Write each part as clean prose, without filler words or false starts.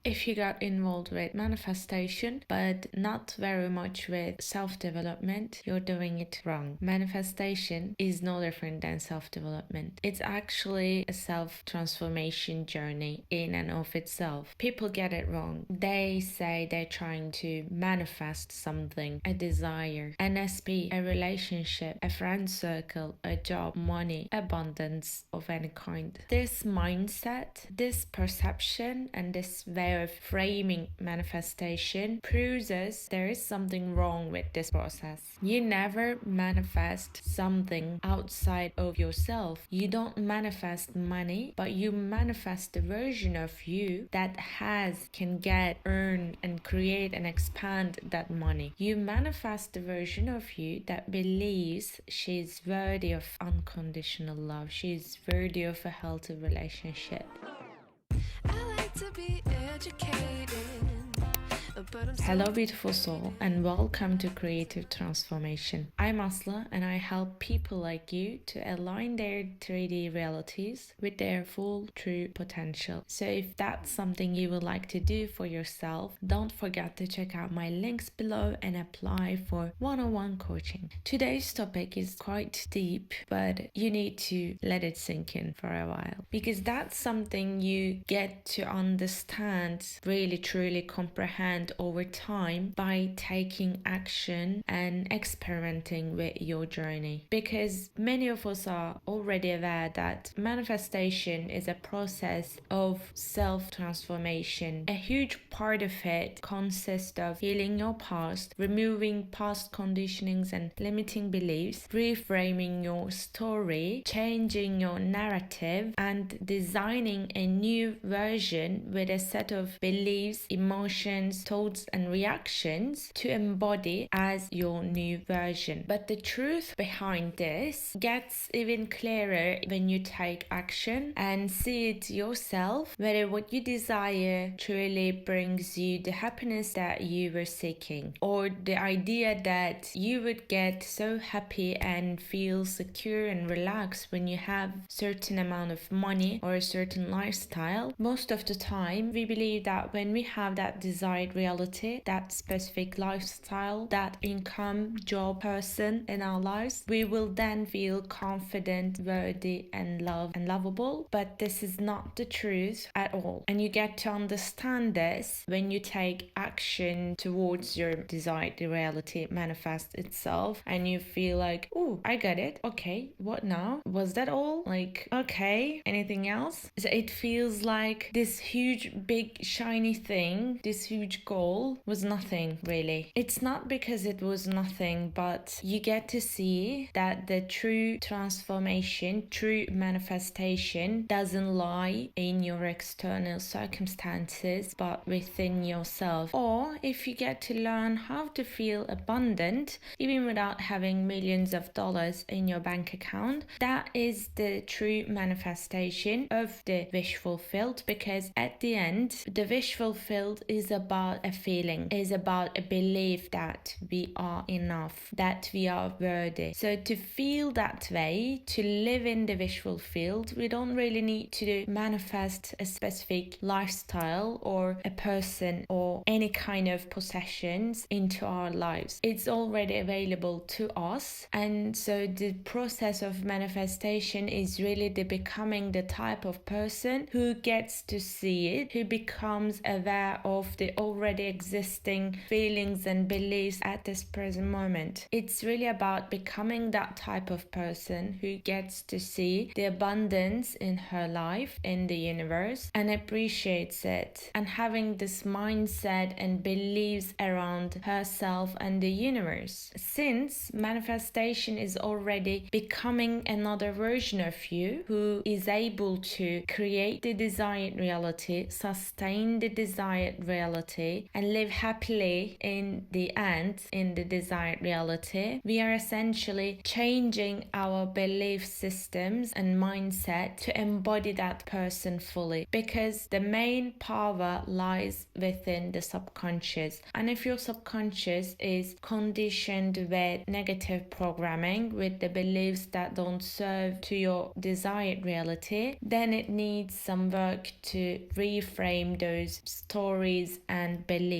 If you got involved with manifestation, but not very much with self-development, you're doing it wrong. Manifestation is no different than self-development. It's actually a self-transformation journey in and of itself. People get it wrong. They say they're trying to manifest something, a desire, an SP, a relationship, a friend circle, a job, money, abundance of any kind. This mindset, this perception, and this way of framing manifestation proves us there is something wrong with this process. You never manifest something outside of yourself. You don't manifest money, but you manifest the version of you that can get, earn, and create and expand that money. You manifest the version of you that believes she's worthy of unconditional love. She's worthy of a healthy relationship. I like to be educated. Hello beautiful soul, and welcome to Creative Transformation. I'm Asla, and I help people like you to align their 3D realities with their full true potential. So if that's something you would like to do for yourself, don't forget to check out my links below and apply for one-on-one coaching. Today's topic is quite deep, but you need to let it sink in for a while, because that's something you get to understand, really truly comprehend over time by taking action and experimenting with your journey. Because many of us are already aware that manifestation is a process of self-transformation. A huge part of it consists of healing your past, removing past conditionings and limiting beliefs, reframing your story, changing your narrative, and designing a new version with a set of beliefs, emotions, thoughts, and reactions to embody as your new version. But the truth behind this gets even clearer when you take action and see it yourself, whether what you desire truly brings you the happiness that you were seeking, or the idea that you would get so happy and feel secure and relaxed when you have certain amount of money or a certain lifestyle. Most of the time we believe that when we have that desired reality, that specific lifestyle, that income, job, person in our lives, we will then feel confident, worthy, and loved and lovable. But this is not the truth at all, and you get to understand this when you take action towards your desired reality manifest itself, and you feel like, oh, I got it, okay, what now? Was that all? Like, okay, anything else? So it feels like this huge big shiny thing, this huge goal was nothing really. It's not because it was nothing, but you get to see that the true transformation, true manifestation doesn't lie in your external circumstances but within yourself. Or if you get to learn how to feel abundant even without having millions of dollars in your bank account, that is the true manifestation of the wish fulfilled. Because at the end, the wish fulfilled is about a feeling, is about a belief that we are enough, that we are worthy. So to feel that way, to live in the wish fulfilled, we don't really need to manifest a specific lifestyle or a person or any kind of possessions into our lives. It's already available to us, and so the process of manifestation is really the becoming the type of person who gets to see it, who becomes aware of the already existing feelings and beliefs at this present moment. It's really about becoming that type of person who gets to see the abundance in her life, in the universe, and appreciates it, and having this mindset and beliefs around herself and the universe. Since manifestation is already becoming another version of you who is able to create the desired reality, sustain the desired reality, and live happily in the end, in the desired reality, we are essentially changing our belief systems and mindset to embody that person fully, because the main power lies within the subconscious. And if your subconscious is conditioned with negative programming, with the beliefs that don't serve to your desired reality, then it needs some work to reframe those stories and beliefs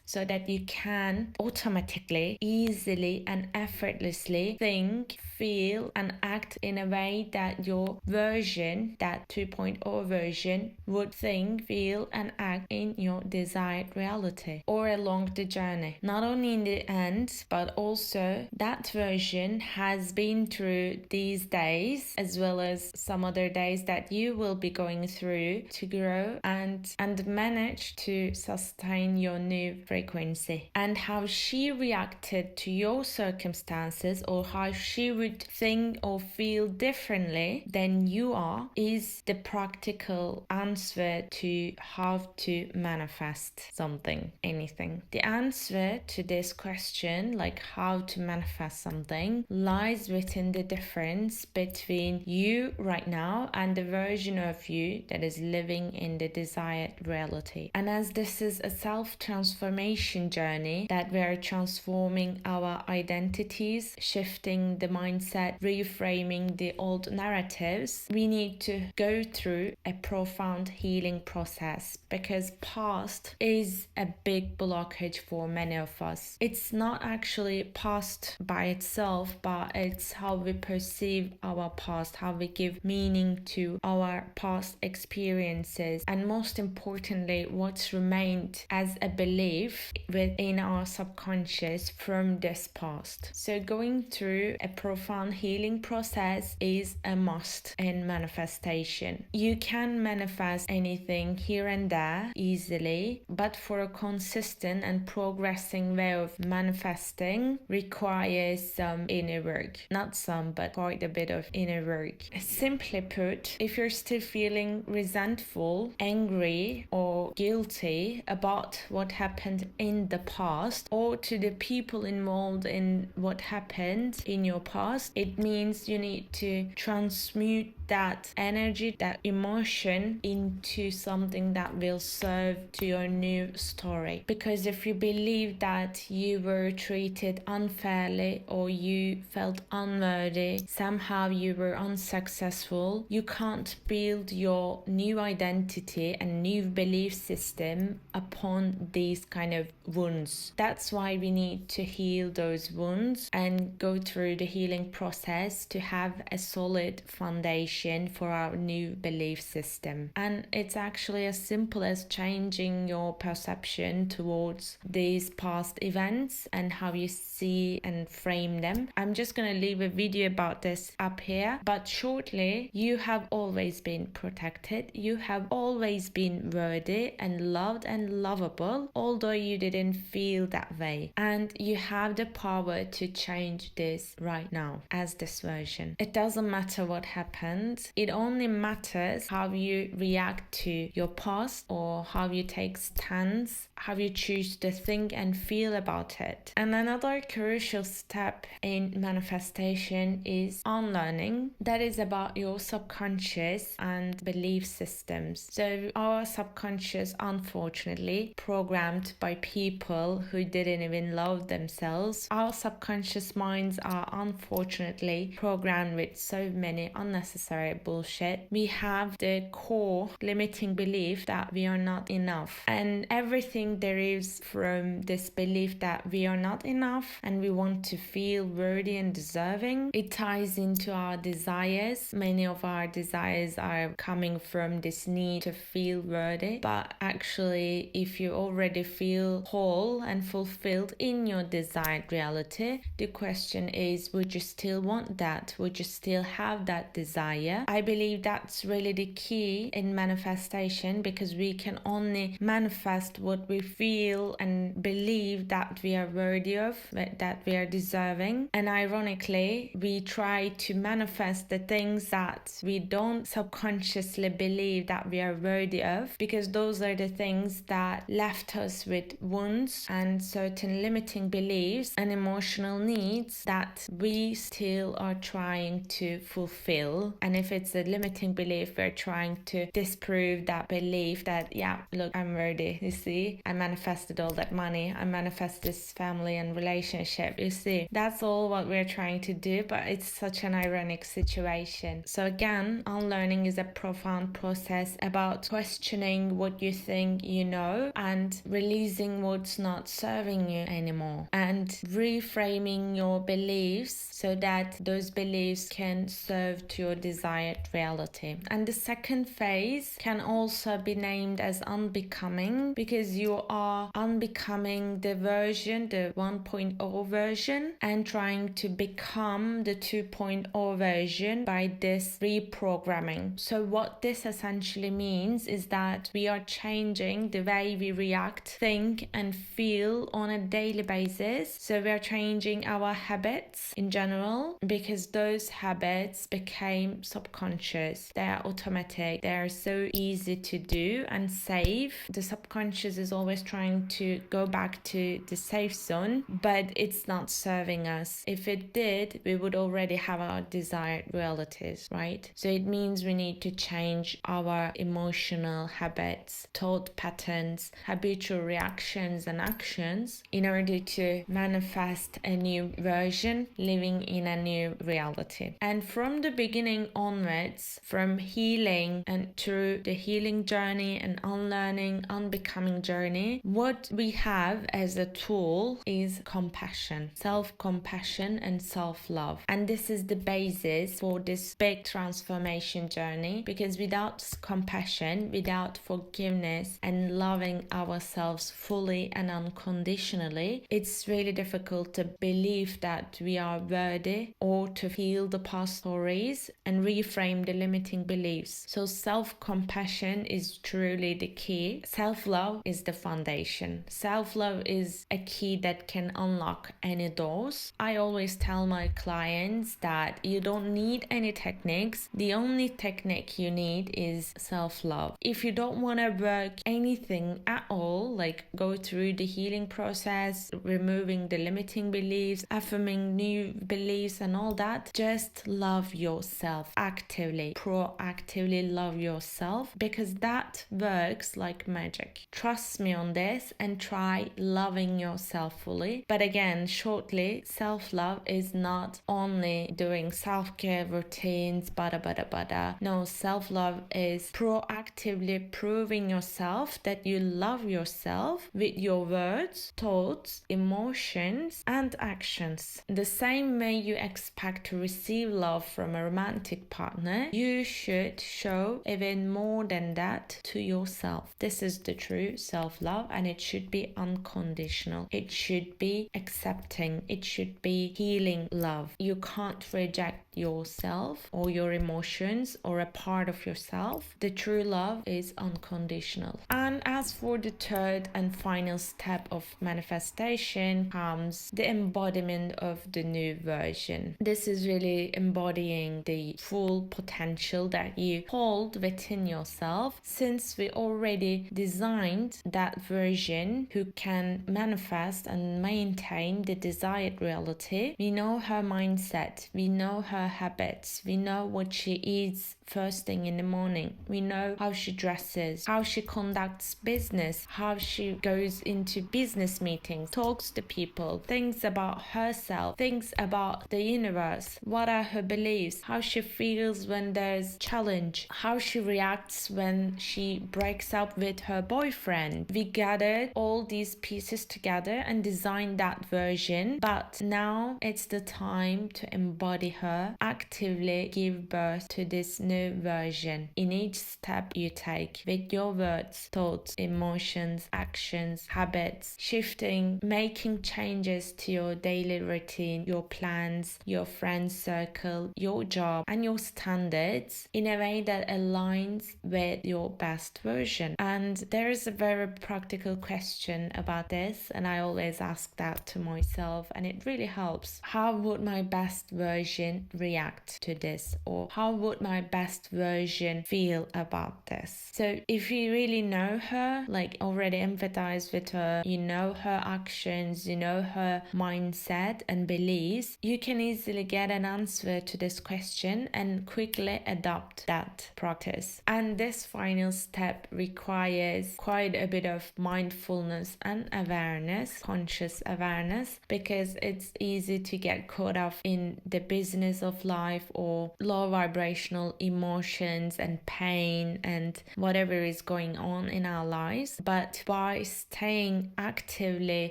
so that you can automatically, easily and effortlessly think, feel and act in a way that your version, that 2.0 version, would think, feel and act in your desired reality or along the journey. Not only in the end, but also that version has been through these days as well as some other days that you will be going through to grow and manage to sustain your new frequency. And how she reacted to your circumstances, or how she would think or feel differently than you are, is the practical answer to how to manifest something, anything. The answer to this question, like how to manifest something, lies within the difference between you right now and the version of you that is living in the desired reality. And as this is a self-transformation journey, that we are transforming our identities, shifting the mindset, reframing the old narratives, we need to go through a profound healing process, because past is a big blockage for many of us. It's not actually past by itself, but it's how we perceive our past, how we give meaning to our past experiences, and most importantly, what's remained as a belief within our subconscious from this past. So going through a profound healing process is a must in manifestation. You can manifest anything here and there easily, but for a consistent and progressing way of manifesting requires some inner work. Not some, but quite a bit of inner work. Simply put, if you're still feeling resentful, angry or guilty about what happened in the past, or to the people involved in what happened in your past, it means you need to transmute that energy, that emotion into something that will serve to your new story. Because if you believe that you were treated unfairly or you felt unworthy, somehow you were unsuccessful, you can't build your new identity and new belief system upon these kind of wounds. That's why we need to heal those wounds and go through the healing process to have a solid foundation for our new belief system. And it's actually as simple as changing your perception towards these past events and how you see and frame them. I'm just going to leave a video about this up here, but shortly, you have always been protected, you have always been worthy and loved and lovable, although you didn't feel that way, and you have the power to change this right now as this version. It doesn't matter what happened, it only matters how you react to your past, or how you take stance, how you choose to think and feel about it. And another crucial step in manifestation is unlearning. That is about your subconscious and belief systems. So our subconscious, unfortunately, programmed by people who didn't even love themselves. Our subconscious minds are unfortunately programmed with so many unnecessary bullshit. We have the core limiting belief that we are not enough, and everything derives from this belief that we are not enough and we want to feel worthy and deserving. It ties into our desires. Many of our desires are coming from this need to feel worthy, but actually if you already feel whole and fulfilled in your desired reality, the question is, would you still want that? Would you still have that desire? failure. I believe that's really the key in manifestation, because we can only manifest what we feel and believe that we are worthy of, that we are deserving. And ironically, we try to manifest the things that we don't subconsciously believe that we are worthy of, because those are the things that left us with wounds and certain limiting beliefs and emotional needs that we still are trying to fulfill. And if it's a limiting belief, we're trying to disprove that belief that, yeah, look, I'm worthy. You see, I manifested all that money. I manifest this family and relationship. You see, that's all what we're trying to do, but it's such an ironic situation. So again, unlearning is a profound process about questioning what you think you know and releasing what's not serving you anymore, and reframing your beliefs so that those beliefs can serve to your desired reality. And the second phase can also be named as unbecoming, because you are unbecoming the version, the 1.0 version, and trying to become the 2.0 version by this reprogramming. So what this essentially means is that we are changing the way we react, think, and feel on a daily basis. So we are changing our habits in general, because those habits became subconscious. They are automatic. They are so easy to do and safe. The subconscious is always trying to go back to the safe zone, but it's not serving us. If it did, we would already have our desired realities, right? So it means we need to change our emotional habits, thought patterns, habitual reactions and actions in order to manifest a new version, living in a new reality. And from the beginning onwards, from healing and through the healing journey and unlearning, unbecoming journey, what we have as a tool is compassion, self-compassion and self-love. And this is the basis for this big transformation journey, because without compassion, without forgiveness and loving ourselves fully and unconditionally, it's really difficult to believe that we are worthy or to heal the past stories and reframe the limiting beliefs. So self-compassion is truly the key. Self-love is the foundation. Self-love is a key that can unlock any doors. I always tell my clients that you don't need any techniques. The only technique you need is self-love. If you don't want to work anything at all, like go through the healing process, removing the limiting beliefs, affirming new beliefs and all that, just love yourself actively, proactively love yourself, because that works like magic. Trust me on this and try loving yourself fully. But again, shortly, self-love is not only doing self-care routines, bada. No, self-love is proactively proving yourself that you love yourself with your words, thoughts, emotions, and actions. The same way you expect to receive love from a romantic partner, you should show even more than that to yourself. This is the true self-love, and it should be unconditional. It should be accepting. It should be healing love. You can't reject yourself or your emotions or a part of yourself. The true love is unconditional. And as for the third and final step of manifestation comes the embodiment of the new version. This is really embodying the full potential that you hold within yourself, since we already designed that version who can manifest and maintain the desired reality. We know her mindset, we know her habits, we know what she eats first thing in the morning, we know how she dresses, how she conducts business, how she goes into business meetings, talks to people, thinks about herself, thinks about the universe, what are her beliefs, how she feels when there's challenge, how she reacts when she breaks up with her boyfriend. We gathered all these pieces together and designed that version, but now it's the time to embody her, actively give birth to this new new version in each step you take with your words, thoughts, emotions, actions, habits, shifting, making changes to your daily routine, your plans, your friend circle, your job, and your standards in a way that aligns with your best version. And there is a very practical question about this, and I always ask that to myself, and it really helps. How would my best version react to this? Or how would my best version feel about this? So if you really know her, like already empathize with her, you know her actions, you know her mindset and beliefs, you can easily get an answer to this question and quickly adopt that practice. And this final step requires quite a bit of mindfulness and awareness, conscious awareness, because it's easy to get caught up in the business of life or low vibrational emotions and pain and whatever is going on in our lives. But by staying actively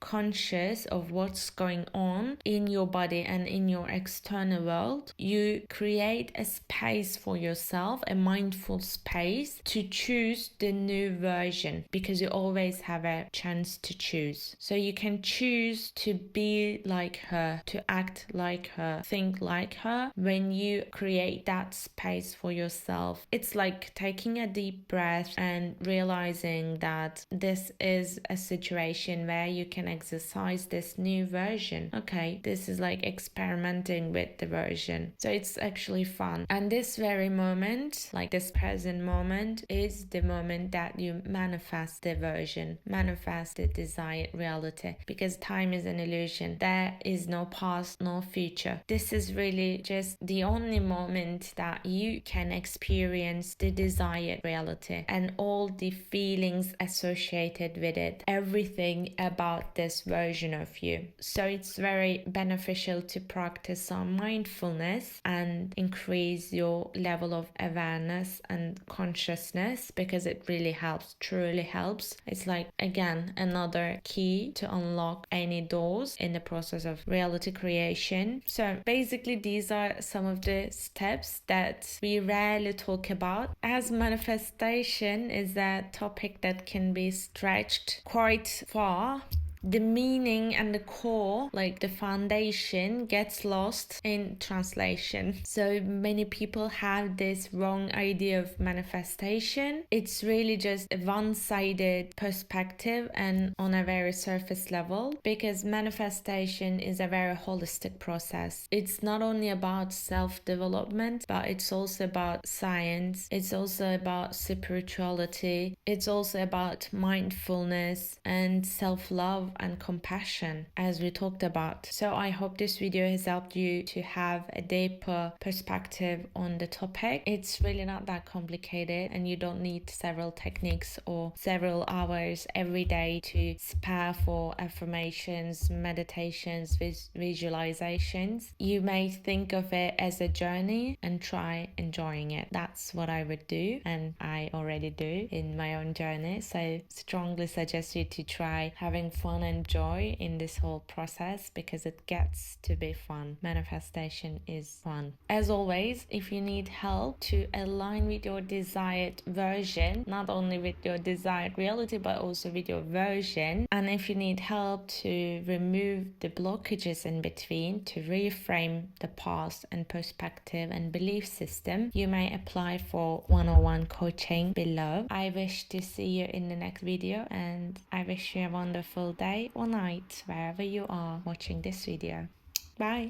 conscious of what's going on in your body and in your external world, you create a space for yourself, a mindful space to choose the new version, because you always have a chance to choose. So you can choose to be like her, to act like her, think like her. When you create that space for yourself, it's like taking a deep breath and realizing that this is a situation where you can exercise this new version. Okay, this is like experimenting with the version. So it's actually fun. And this very moment, like this present moment, is the moment that you manifest the version, manifest the desired reality, because time is an illusion. There is no past, no future. This is really just the only moment that you can experience the desired reality and all the feelings associated with it, everything about this version of you. So it's very beneficial to practice some mindfulness and increase your level of awareness and consciousness, because it really helps, truly helps. It's like, again, another key to unlock any doors in the process of reality creation. So basically these are some of the steps that we rarely talk about, as manifestation is a topic that can be stretched quite far. The meaning and the core, like the foundation, gets lost in translation. So many people have this wrong idea of manifestation. It's really just a one-sided perspective and on a very surface level, because manifestation is a very holistic process. It's not only about self-development, but it's also about science. It's also about spirituality. It's also about mindfulness and self-love and compassion, as we talked about. So I hope this video has helped you to have a deeper perspective on the topic. It's really not that complicated, and you don't need several techniques or several hours every day to spare for affirmations, meditations, visualizations. You may think of it as a journey and try enjoying it. That's what I would do, and I already do in my own journey. So strongly suggest you to try having fun and joy in this whole process, because it gets to be fun. Manifestation is fun. As always, if you need help to align with your desired version, not only with your desired reality but also with your version, and if you need help to remove the blockages in between, to reframe the past and perspective and belief system, you may apply for one-on-one coaching below. I wish to see you in the next video, and I wish you a wonderful day or night wherever you are watching this video. Bye.